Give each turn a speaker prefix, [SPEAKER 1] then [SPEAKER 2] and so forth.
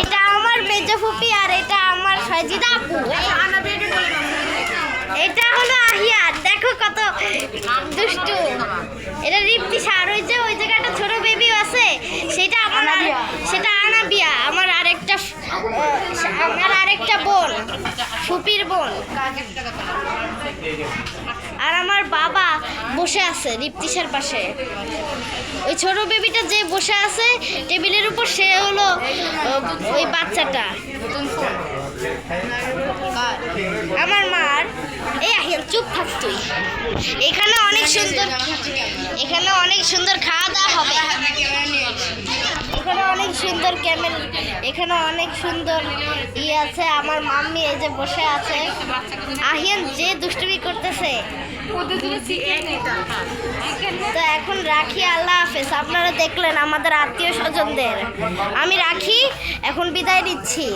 [SPEAKER 1] এটা আমার মেজো ফুপি আর এটা আমার সজিদা আপু। এটা হলো আহিয়ার, দেখো কত দুষ্টু। এটা রিপ্তিশা, আর ওই যে ওই জায়গাটা ছোট বেবিও আছে, সেটা আমার সেটা আনাবিয়া, আমার আরেকটা বোন, ফুপির বোন। আর আমার বাবা বসে আছে রিপ্তিশার পাশে। ওই ছোট বেবিটা যে বসে আছে টেবিলের উপর, সে হলো ওই বাচ্চাটা আমার মার। এই আহিল চুপ থাক তুই। এখানে অনেক সুন্দর খাওয়া দাওয়া হবে। এখানে অনেক সুন্দর এখানে অনেক সুন্দর আছে। আমার মাম্মি এই যে বসে আছে। আহিয়ান যে দুষ্টুমি করতেছে। তো এখন রাখি, আল্লাহ হাফেজ। আপনারা দেখলেন আমাদের আত্মীয় স্বজনদের। আমি রাখি, এখন বিদায় নিচ্ছি।